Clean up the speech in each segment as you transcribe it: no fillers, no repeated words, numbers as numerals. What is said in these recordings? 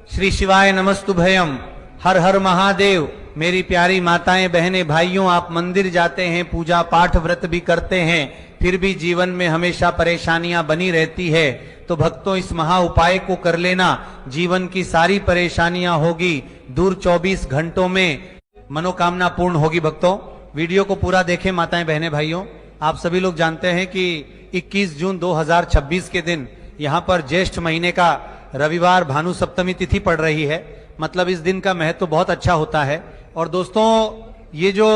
श्री शिवाय नमस्तुभयम। हर हर महादेव। मेरी प्यारी माताएं बहनें भाइयों, आप मंदिर जाते हैं, पूजा पाठ व्रत भी करते हैं, फिर भी जीवन में हमेशा परेशानियां बनी रहती है, तो भक्तों इस महा उपाय को कर लेना, जीवन की सारी परेशानियां होगी दूर, 24 घंटों में मनोकामना पूर्ण होगी। भक्तों वीडियो को पूरा देखें। माताएं बहनें भाइयों, आप सभी लोग जानते हैं कि 21 जून 2026 के दिन यहाँ पर ज्येष्ठ महीने का रविवार भानु सप्तमी तिथि पड़ रही है। मतलब इस दिन का महत्व बहुत अच्छा होता है। और दोस्तों ये जो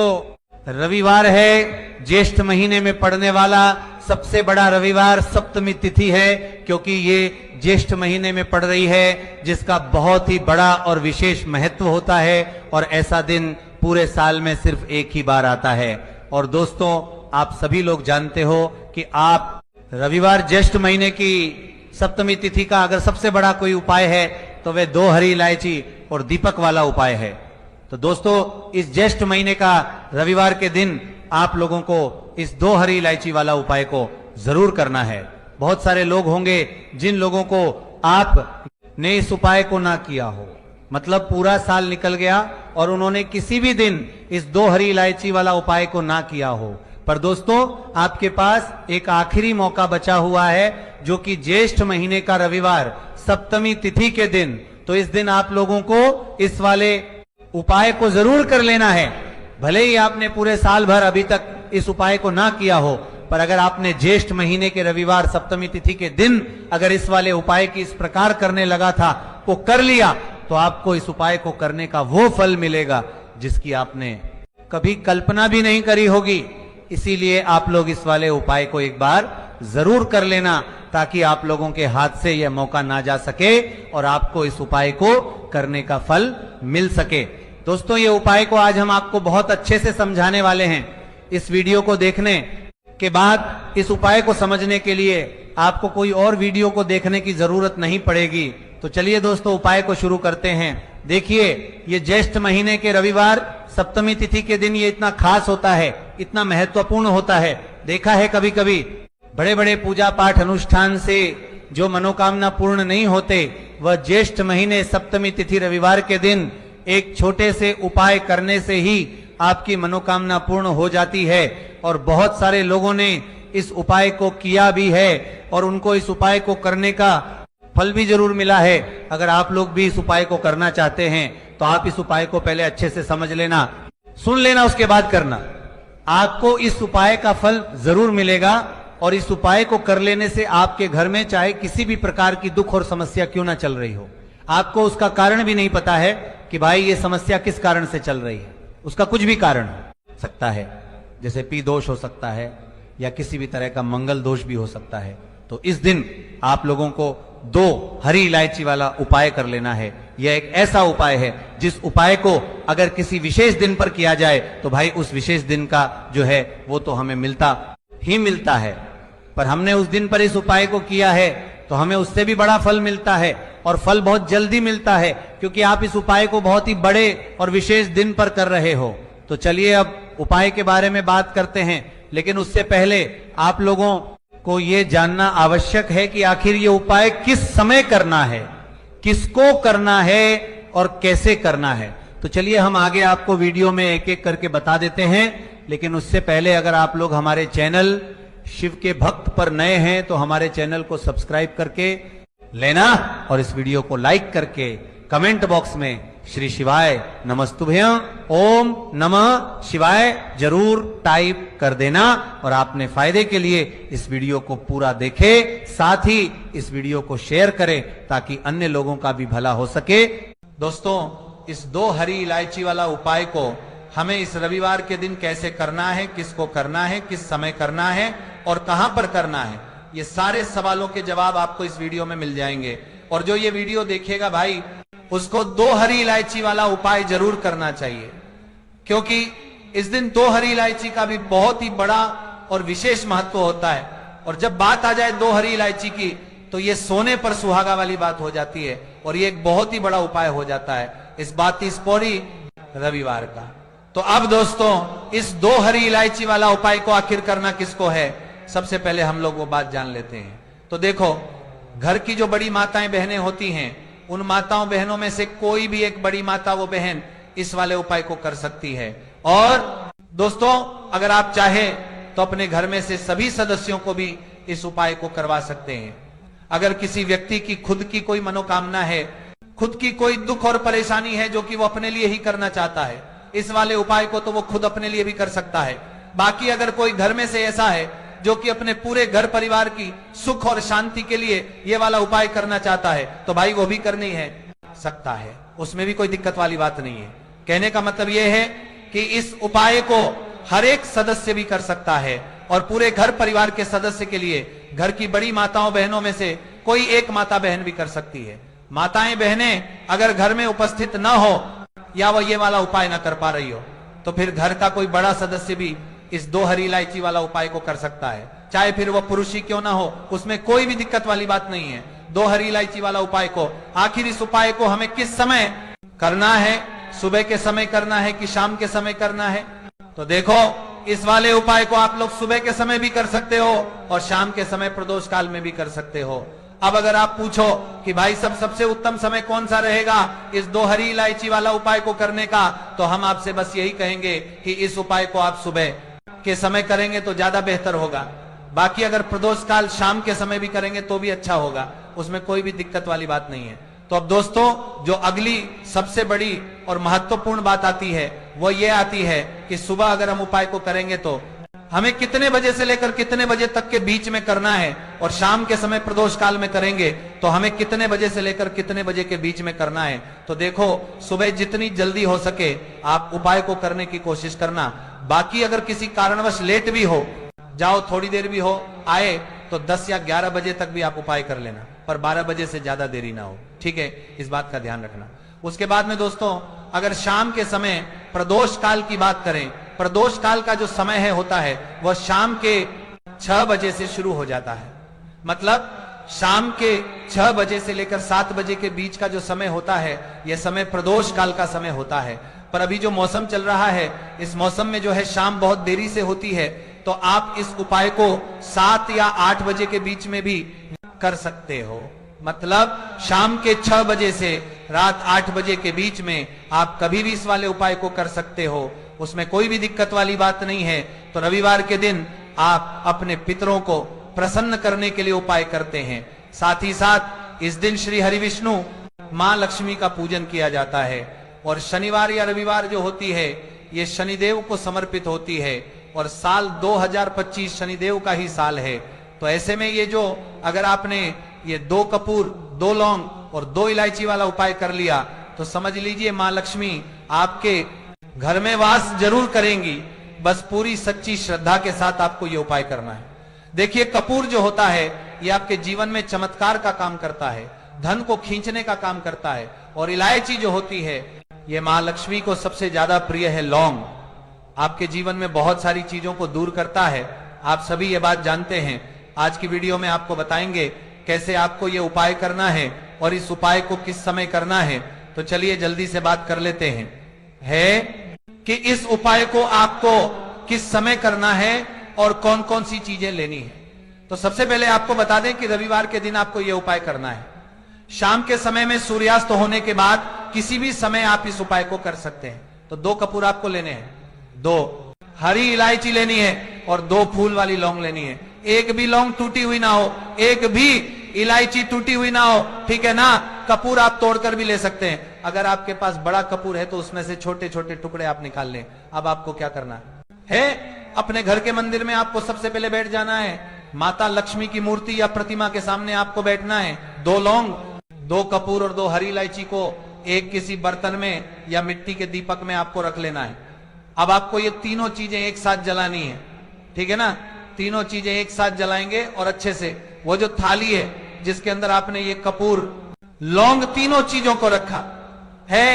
रविवार है ज्येष्ठ महीने में पड़ने वाला सबसे बड़ा रविवार सप्तमी तिथि है, क्योंकि ये ज्येष्ठ महीने में पड़ रही है, जिसका बहुत ही बड़ा और विशेष महत्व होता है। और ऐसा दिन पूरे साल में सिर्फ एक ही बार आता है। और दोस्तों आप सभी लोग जानते हो कि आप रविवार ज्येष्ठ महीने की सप्तमी तिथि का अगर सबसे बड़ा कोई उपाय है तो वह 2 हरी इलायची और दीपक वाला उपाय है। तो दोस्तों इस ज्येष्ठ महीने का रविवार के दिन आप लोगों को इस 2 हरी इलायची वाला उपाय को जरूर करना है। बहुत सारे लोग होंगे जिन लोगों को आपने इस उपाय को ना किया हो, मतलब पूरा साल निकल गया और उन्होंने किसी भी दिन इस 2 हरी इलायची वाला उपाय को ना किया हो। पर दोस्तों आपके पास एक आखिरी मौका बचा हुआ है, जो कि ज्येष्ठ महीने का रविवार सप्तमी तिथि के दिन। तो इस दिन आप लोगों को इस वाले उपाय को जरूर कर लेना है। भले ही आपने पूरे साल भर अभी तक इस उपाय को ना किया हो, पर अगर आपने ज्येष्ठ महीने के रविवार सप्तमी तिथि के दिन अगर इस वाले उपाय की इस प्रकार करने लगा था वो कर लिया, तो आपको इस उपाय को करने का वो फल मिलेगा जिसकी आपने कभी कल्पना भी नहीं करी होगी। इसीलिए आप लोग इस वाले उपाय को एक बार जरूर कर लेना, ताकि आप लोगों के हाथ से यह मौका ना जा सके और आपको इस उपाय को करने का फल मिल सके। दोस्तों ये उपाय को आज हम आपको बहुत अच्छे से समझाने वाले हैं। इस वीडियो को देखने के बाद इस उपाय को समझने के लिए आपको कोई और वीडियो को देखने की जरूरत नहीं पड़ेगी। तो चलिए दोस्तों उपाय को शुरू करते हैं। देखिए ये ज्येष्ठ महीने के रविवार सप्तमी तिथि के दिन ये इतना खास होता है, इतना महत्वपूर्ण होता है। देखा है कभी कभी बड़े बड़े पूजा पाठ अनुष्ठान से जो मनोकामना पूर्ण नहीं होते, वह ज्येष्ठ महीने सप्तमी तिथि रविवार के दिन एक छोटे से उपाय करने से ही आपकी मनोकामना पूर्ण हो जाती है। और बहुत सारे लोगों ने इस उपाय को किया भी है और उनको इस उपाय को करने का फल भी जरूर मिला है। अगर आप लोग भी इस उपाय को करना चाहते हैं तो आप इस उपाय को पहले अच्छे से समझ लेना, सुन लेना, उसके बाद करना। आपको इस उपाय का फल जरूर मिलेगा। और इस उपाय को कर लेने से आपके घर में चाहे किसी भी प्रकार की दुख और समस्या क्यों ना चल रही हो, आपको उसका कारण भी नहीं पता है कि भाई ये समस्या किस कारण से चल रही है, उसका कुछ भी कारण हो सकता है, जैसे पी दोष हो सकता है या किसी भी तरह का मंगल दोष भी हो सकता है। तो इस दिन आप लोगों को 2 हरी इलायची वाला उपाय कर लेना है। यह एक ऐसा उपाय है जिस उपाय को अगर किसी विशेष दिन पर किया जाए तो भाई उस विशेष दिन का जो है वो तो हमें मिलता ही मिलता है। पर हमने उस दिन पर इस उपाय को किया है तो हमें उससे भी बड़ा फल मिलता है, और फल बहुत जल्दी मिलता है, क्योंकि आप इस उपाय को बहुत ही बड़े और विशेष दिन पर कर रहे हो। तो चलिए अब उपाय के बारे में बात करते हैं। लेकिन उससे पहले आप लोगों को यह जानना आवश्यक है कि आखिर ये उपाय किस समय करना है, किसको करना है और कैसे करना है। तो चलिए हम आगे आपको वीडियो में एक एक करके बता देते हैं। लेकिन उससे पहले अगर आप लोग हमारे चैनल शिव के भक्त पर नए हैं तो हमारे चैनल को सब्सक्राइब करके लेना और इस वीडियो को लाइक करके कमेंट बॉक्स में श्री शिवाय नमस्तुभ्यं ओम नमः शिवाय जरूर टाइप कर देना। और आपने फायदे के लिए इस वीडियो को पूरा देखे, साथ ही इस वीडियो को शेयर करें ताकि अन्य लोगों का भी भला हो सके। दोस्तों इस 2 हरी इलायची वाला उपाय को हमें इस रविवार के दिन कैसे करना है, किसको करना है, किस समय करना है और कहां पर करना है, ये सारे सवालों के जवाब आपको इस वीडियो में मिल जाएंगे। और जो ये वीडियो देखेगा भाई उसको 2 हरी इलायची वाला उपाय जरूर करना चाहिए, क्योंकि इस दिन 2 हरी इलायची का भी बहुत ही बड़ा और विशेष महत्व होता है। और जब बात आ जाए 2 हरी इलायची की तो ये सोने पर सुहागा वाली बात हो जाती है और ये एक बहुत ही बड़ा उपाय हो जाता है इस 32 पौरी रविवार का। तो अब दोस्तों इस 2 हरी इलायची वाला उपाय को आखिर करना किसको है, सबसे पहले हम लोग वो बात जान लेते हैं। तो देखो घर की जो बड़ी माताएं बहनें होती हैं उन माताओं बहनों में से कोई भी एक बड़ी माता वो बहन इस वाले उपाय को कर सकती है। और दोस्तों, अगर आप चाहे तो अपने घर में से सभी सदस्यों को भी इस उपाय को करवा सकते हैं। अगर किसी व्यक्ति की खुद की कोई मनोकामना है, खुद की कोई दुख और परेशानी है जो कि वो अपने लिए ही करना चाहता है, इस वाले उपाय को तो वो खुद अपने लिए भी कर सकता है। बाकी अगर कोई घर में से ऐसा है जो कि अपने पूरे घर परिवार की सुख और शांति के लिए ये वाला उपाय करना चाहता है, तो भाई वो भी करनी है सकता है, उसमें भी कोई दिक्कत वाली बात नहीं है। कहने का मतलब यह है कि इस उपाय को हर एक सदस्य भी कर सकता है और पूरे घर परिवार के सदस्य के लिए घर की बड़ी माताओं बहनों में से कोई एक माता बहन भी कर सकती है। माताएं बहनें अगर घर में उपस्थित न हो या वो ये वाला उपाय न कर पा रही हो, तो फिर घर का कोई बड़ा सदस्य भी इस 2 हरी इलायची वाला उपाय को कर सकता है, चाहे फिर वो पुरुष ही क्यों ना हो, उसमें कोई भी दिक्कत वाली बात नहीं है। 2 हरी इलायची वाला उपाय को, आखिर इस उपाय को हमें किस समय करना है, सुबह के समय करना है कि शाम के समय करना है? तो देखो, इस वाले उपाय को आप लोग सुबह के समय भी कर सकते हो और शाम के समय प्रदोष काल में भी कर सकते हो। अब अगर आप पूछो कि भाई सबसे उत्तम समय कौन सा रहेगा इस 2 हरी इलायची वाला उपाय को करने का, तो हम आपसे बस यही कहेंगे कि इस उपाय को आप सुबह के समय करेंगे तो ज्यादा बेहतर होगा। बाकी अगर प्रदोष काल शाम के समय भी करेंगे तो भी अच्छा होगा, उसमें कोई भी दिक्कत वाली बात नहीं है। तो अब दोस्तों, जो अगली सबसे बड़ी और महत्वपूर्ण बात आती है वो ये आती है कि सुबह अगर हम उपाय को करेंगे तो हमें कितने बजे से लेकर कितने बजे तक के बीच में करना है, और शाम के समय प्रदोष काल में करेंगे तो हमें कितने बजे से लेकर कितने बजे के बीच में करना है। तो देखो, सुबह जितनी जल्दी हो सके आप उपाय को करने की कोशिश करना। बाकी अगर किसी कारणवश लेट भी हो जाओ, थोड़ी देर भी हो आए, तो 10 या 11 बजे तक भी आप उपाय कर लेना, पर 12 बजे से ज्यादा देरी ना हो, ठीक है? इस बात का ध्यान रखना। उसके बाद में दोस्तों, अगर शाम के समय प्रदोष काल की बात करें, प्रदोष काल का जो समय है होता है वह शाम के 6 बजे से शुरू हो जाता है। मतलब शाम के 6 बजे से लेकर 7 बजे के बीच का जो समय होता है, यह समय प्रदोष काल का समय होता है। पर अभी जो मौसम चल रहा है, इस मौसम में जो है शाम बहुत देरी से होती है, तो आप इस उपाय को 7 या 8 बजे के बीच में भी कर सकते हो। मतलब शाम के 6 बजे से रात 8 बजे के बीच में आप कभी भी इस वाले उपाय को कर सकते हो, उसमें कोई भी दिक्कत वाली बात नहीं है। तो रविवार के दिन आप अपने पितरों को प्रसन्न करने के लिए उपाय करते हैं। साथ ही साथ इस दिन श्री हरि विष्णु मां लक्ष्मी का पूजन किया जाता है, और शनिवार या रविवार जो होती है ये शनिदेव को समर्पित होती है, और साल 2025 शनिदेव का ही साल है। तो ऐसे में ये जो अगर आपने ये 2 कपूर, 2 लौंग और 2 इलायची वाला उपाय कर लिया, तो समझ लीजिए मां लक्ष्मी आपके घर में वास जरूर करेंगी। बस पूरी सच्ची श्रद्धा के साथ आपको ये उपाय करना है। देखिए, कपूर जो होता है ये आपके जीवन में चमत्कार का काम करता है, धन को खींचने का काम करता है, और इलायची जो होती है ये मां लक्ष्मी को सबसे ज्यादा प्रिय है। लौंग आपके जीवन में बहुत सारी चीजों को दूर करता है, आप सभी ये बात जानते हैं। आज की वीडियो में आपको बताएंगे कैसे आपको ये उपाय करना है और इस उपाय को किस समय करना है। तो चलिए जल्दी से बात कर लेते हैं, है कि इस उपाय को आपको किस समय करना है और कौन कौन सी चीजें लेनी है। तो सबसे पहले आपको बता दें कि रविवार के दिन आपको यह उपाय करना है। शाम के समय में सूर्यास्त होने के बाद किसी भी समय आप इस उपाय को कर सकते हैं। तो 2 कपूर आपको लेने हैं, 2 हरी इलायची लेनी है और 2 फूल वाली लौंग लेनी है। एक भी लौंग टूटी हुई ना हो, एक भी इलायची टूटी हुई ना हो, ठीक है ना? कपूर आप तोड़कर भी ले सकते हैं। अगर आपके पास बड़ा कपूर है तो उसमें से छोटे छोटे टुकड़े आप निकाल लें। अब आपको क्या करना है, अपने घर के मंदिर में आपको सबसे पहले बैठ जाना है। माता लक्ष्मी की मूर्ति या प्रतिमा के सामने आपको बैठना है। 2 लौंग, 2 कपूर और 2 हरी इलायची को एक किसी बर्तन में या मिट्टी के दीपक में आपको रख लेना है। अब आपको ये तीनों चीजें एक साथ जलानी है, ठीक है ना? तीनों चीजें एक साथ जलाएंगे और अच्छे से वो जो थाली है जिसके अंदर आपने ये कपूर, लौंग, तीनों चीजों को रखा है,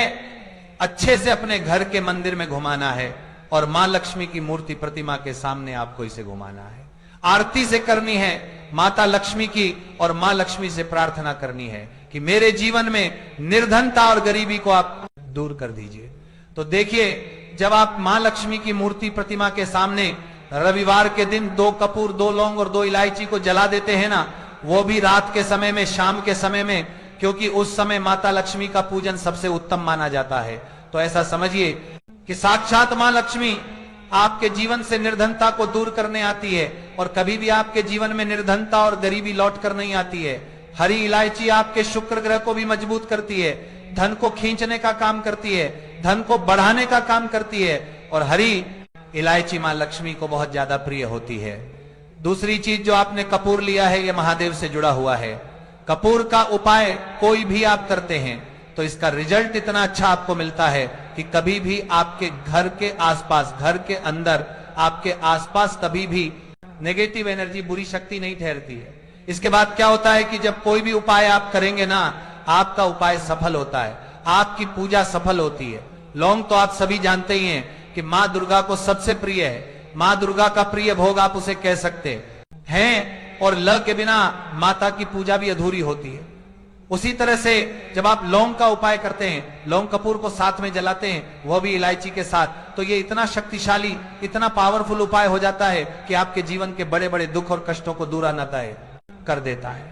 अच्छे से अपने घर के मंदिर में घुमाना है और मां लक्ष्मी की मूर्ति प्रतिमा के सामने आपको इसे घुमाना है। आरती से करनी है माता लक्ष्मी की और मां लक्ष्मी से प्रार्थना करनी है कि मेरे जीवन में निर्धनता और गरीबी को आप दूर कर दीजिए। तो देखिए, जब आप मां लक्ष्मी की मूर्ति प्रतिमा के सामने रविवार के दिन 2 कपूर, 2 लौंग और 2 इलायची को जला देते हैं ना, वो भी रात के समय में, शाम के समय में, क्योंकि उस समय माता लक्ष्मी का पूजन सबसे उत्तम माना जाता है। तो ऐसा समझिए कि साक्षात मां लक्ष्मी आपके जीवन से निर्धनता को दूर करने आती है, और कभी भी आपके जीवन में निर्धनता और गरीबी लौट कर नहीं आती है। हरी इलायची आपके शुक्र ग्रह को भी मजबूत करती है, धन को खींचने का काम करती है, धन को बढ़ाने का काम करती है, और हरी इलायची मां लक्ष्मी को बहुत ज्यादा प्रिय होती है। दूसरी चीज जो आपने कपूर लिया है, यह महादेव से जुड़ा हुआ है। कपूर का उपाय कोई भी आप करते हैं तो इसका रिजल्ट इतना अच्छा आपको मिलता है कि कभी भी आपके घर के आसपास, घर के अंदर, आपके आसपास कभी भी नेगेटिव एनर्जी, बुरी शक्ति नहीं ठहरती है। इसके बाद क्या होता है कि जब कोई भी उपाय आप करेंगे ना, आपका उपाय सफल होता है, आपकी पूजा सफल होती है। लौंग तो आप सभी जानते ही हैं कि मां दुर्गा को सबसे प्रिय है। मां दुर्गा का प्रिय भोग आप उसे कह सकते हैं, और ल के बिना माता की पूजा भी अधूरी होती है। उसी तरह से जब आप लौंग का उपाय करते हैं, लौंग कपूर को साथ में जलाते हैं, वह भी इलायची के साथ, तो ये इतना शक्तिशाली, इतना पावरफुल उपाय हो जाता है कि आपके जीवन के बड़े बड़े दुख और कष्टों को दूर आना तय कर देता है।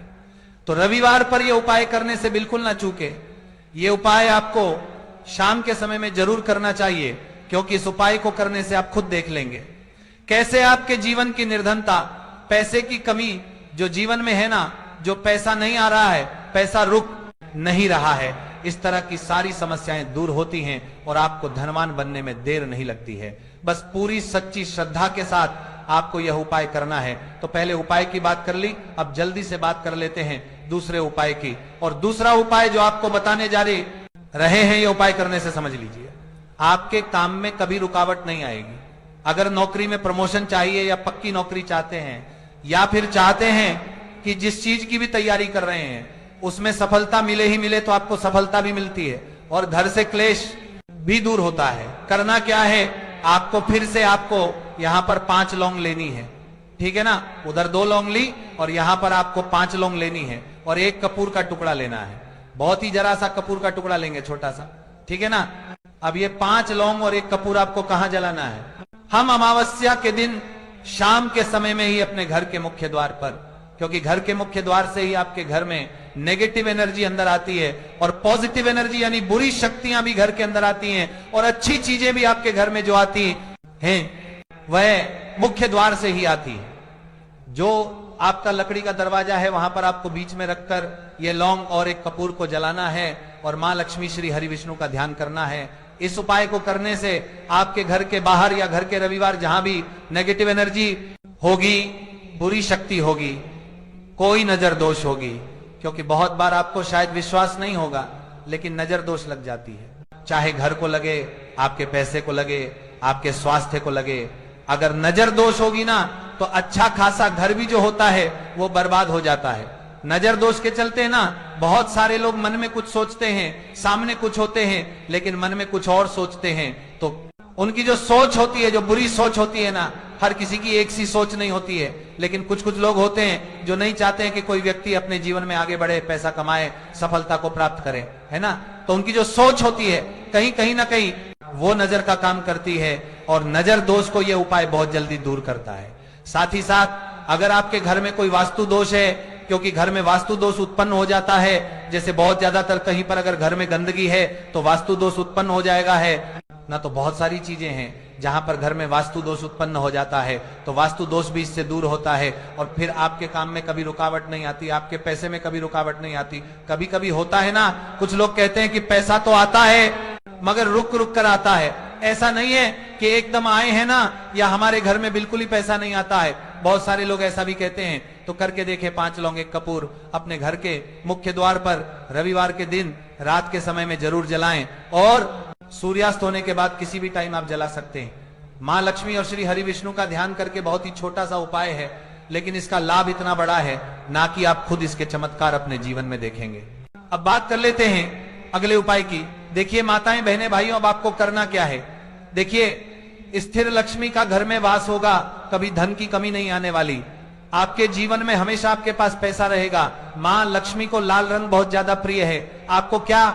तो रविवार पर यह उपाय करने से बिल्कुल ना चूके। ये उपाय आपको शाम के समय में जरूर करना चाहिए, क्योंकि इस उपाय को करने से आप खुद देख लेंगे कैसे आपके जीवन की निर्धनता, पैसे की कमी जो जीवन में है ना, जो पैसा नहीं आ रहा है, पैसा रुक नहीं रहा है, इस तरह की सारी समस्याएं दूर होती हैं और आपको धनवान बनने में देर नहीं लगती है। बस पूरी सच्ची श्रद्धा के साथ आपको यह उपाय करना है। तो पहले उपाय की बात कर ली, अब जल्दी से बात कर लेते हैं दूसरे उपाय की। और दूसरा उपाय जो आपको बताने जा रहे हैं, यह उपाय करने से समझ लीजिए आपके काम में कभी रुकावट नहीं आएगी। अगर नौकरी में प्रमोशन चाहिए, या पक्की नौकरी चाहते हैं, या फिर चाहते हैं कि जिस चीज की भी तैयारी कर रहे हैं उसमें सफलता मिले ही मिले, तो आपको सफलता भी मिलती है और घर से क्लेश भी दूर होता है। करना क्या है, आपको फिर से आपको यहां पर 5 लौंग लेनी है, ठीक है ना। उधर 2 लौंग ली और यहां पर आपको 5 लौंग लेनी है, और 1 कपूर का टुकड़ा लेना है। बहुत ही जरा सा कपूर का टुकड़ा लेंगे, छोटा सा, ठीक है ना। अब ये 5 लौंग और 1 कपूर आपको कहां जलाना है? हम अमावस्या के दिन शाम के समय में ही अपने घर के मुख्य द्वार पर, क्योंकि घर के मुख्य द्वार से ही आपके घर में नेगेटिव एनर्जी अंदर आती है, और पॉजिटिव एनर्जी यानी बुरी शक्तियां भी घर के अंदर आती हैं, और अच्छी चीजें भी आपके घर में जो आती हैं वह मुख्य द्वार से ही आती है। जो आपका लकड़ी का दरवाजा है, वहां पर आपको बीच में रखकर ये लौंग और 1 कपूर को जलाना है, और मां लक्ष्मी श्री हरि विष्णु का ध्यान करना है। इस उपाय को करने से आपके घर के बाहर या घर के रविवार जहां भी नेगेटिव एनर्जी होगी, बुरी शक्ति होगी, कोई नजर दोष होगी, क्योंकि बहुत बार आपको शायद विश्वास नहीं होगा, लेकिन नजर दोष लग जाती है। चाहे घर को लगे, आपके पैसे को लगे, आपके स्वास्थ्य को लगे, अगर नजर दोष होगी ना, तो अच्छा खासा घर भी जो होता है वो बर्बाद हो जाता है। नजर दोष के चलते ना बहुत सारे लोग मन में कुछ सोचते हैं, सामने कुछ होते हैं, लेकिन मन में कुछ और सोचते हैं। तो उनकी जो सोच होती है, जो बुरी सोच होती है ना, हर किसी की एक सी सोच नहीं होती है, लेकिन कुछ कुछ लोग होते हैं जो नहीं चाहते हैं कि कोई व्यक्ति अपने जीवन में आगे बढ़े, पैसा कमाए, सफलता को प्राप्त करे, है ना। तो उनकी जो सोच होती है कहीं ना कहीं वो नजर का काम करती है, और नजर दोष को यह उपाय बहुत जल्दी दूर करता है। साथ ही साथ अगर आपके घर में कोई वास्तु दोष है, क्योंकि घर में वास्तु दोष उत्पन्न हो जाता है, जैसे बहुत ज्यादातर कहीं पर अगर घर में गंदगी है तो वास्तु दोष उत्पन्न हो जाएगा है ना। तो बहुत सारी चीजें हैं जहां पर घर में वास्तु दोष उत्पन्न हो जाता है, तो वास्तु दोष भी इससे दूर होता है, और फिर आपके काम में कभी रुकावट नहीं आती, आपके पैसे में कभी रुकावट नहीं आती। कभी कभी होता है ना, कुछ लोग कहते हैं कि पैसा तो आता है मगर रुक रुक कर आता है। ऐसा नहीं है कि एकदम आए हैं ना, या हमारे घर में बिल्कुल ही पैसा नहीं आता है। बहुत सारे लोग ऐसा भी कहते हैं। तो करके देखे 5 लौंग 1 कपूर अपने घर के मुख्य द्वार पर रविवार के दिन रात के समय में जरूर जलाएं, और सूर्यास्त होने के बाद किसी भी टाइम आप जला सकते हैं। मां लक्ष्मी और श्री हरि विष्णु का ध्यान करके बहुत ही छोटा सा उपाय है, लेकिन इसका लाभ इतना बड़ा है ना कि आप खुद इसके चमत्कार अपने जीवन में देखेंगे। अब बात कर लेते हैं अगले उपाय की। देखिए माताएं, बहनें, भाइयों, अब आपको करना क्या है। देखिए, स्थिर लक्ष्मी का घर में वास होगा, कभी धन की कमी नहीं आने वाली। आपके जीवन में हमेशा आपके पास पैसा रहेगा। मां लक्ष्मी को लाल रंग बहुत ज्यादा प्रिय है। आपको क्या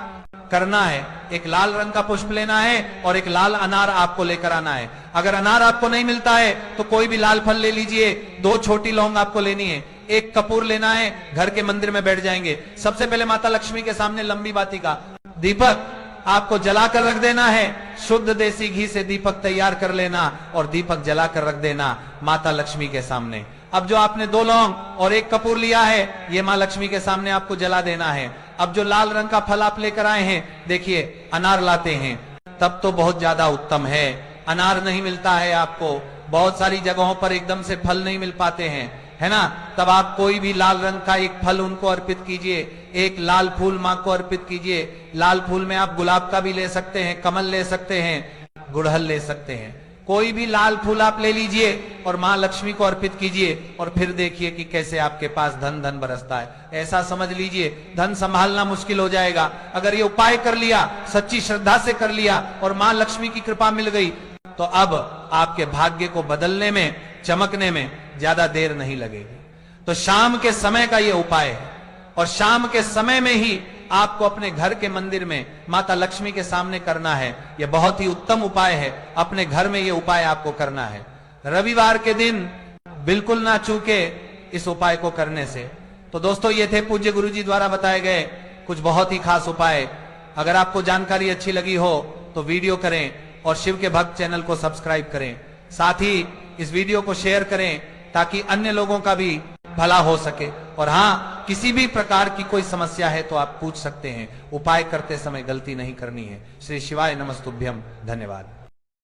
करना है, एक लाल रंग का पुष्प लेना है और एक लाल अनार आपको लेकर आना है। अगर अनार आपको नहीं मिलता है तो कोई भी लाल फल ले लीजिए। 2 छोटी लौंग आपको लेनी है, एक कपूर लेना है, घर के मंदिर में बैठ जाएंगे, सबसे पहले माता लक्ष्मी के सामने लंबी बाती का दीपक आपको जला कर रख देना है, शुद्ध देसी घी से दीपक तैयार कर लेना और दीपक जला कर रख देना माता लक्ष्मी के सामने। अब जो आपने 2 लौंग और 1 कपूर लिया है, ये मां लक्ष्मी के सामने आपको जला देना है। अब जो लाल रंग का फल आप लेकर आए हैं, देखिए अनार लाते हैं, तब तो बहुत ज्यादा उत्तम है। अनार नहीं मिलता है आपको, बहुत सारी जगहों पर एकदम से फल नहीं मिल पाते हैं, है ना, तब आप कोई भी लाल रंग का एक फल उनको अर्पित कीजिए, एक लाल फूल मां को अर्पित कीजिए। लाल फूल में आप गुलाब का भी ले सकते हैं, कमल ले सकते हैं, गुड़हल ले सकते हैं, कोई भी लाल फूल आप ले लीजिए और मां लक्ष्मी को अर्पित कीजिए और फिर देखिए कि कैसे आपके पास धन धन बरसता है। ऐसा समझ लीजिए धन संभालना मुश्किल हो जाएगा। अगर ये उपाय कर लिया, सच्ची श्रद्धा से कर लिया और मां लक्ष्मी की कृपा मिल गई, तो अब आपके भाग्य को बदलने में, चमकने में ज्यादा देर नहीं लगेगी। तो शाम के समय का ये उपाय है और शाम के समय में ही आपको अपने घर के मंदिर में माता लक्ष्मी के सामने करना है। यह बहुत ही उत्तम उपाय है, अपने घर में यह उपाय आपको करना है। रविवार के दिन बिल्कुल ना चूके इस उपाय को करने से। तो दोस्तों, ये थे पूज्य गुरुजी द्वारा बताए गए कुछ बहुत ही खास उपाय। अगर आपको जानकारी अच्छी लगी हो तो वीडियो करें और शिव के भक्त चैनल को सब्सक्राइब करें, साथ ही इस वीडियो को शेयर करें ताकि अन्य लोगों का भी भला हो सके। और हाँ, किसी भी प्रकार की कोई समस्या है तो आप पूछ सकते हैं। उपाय करते समय गलती नहीं करनी है। श्री शिवाय नमस्तुभ्यम। धन्यवाद।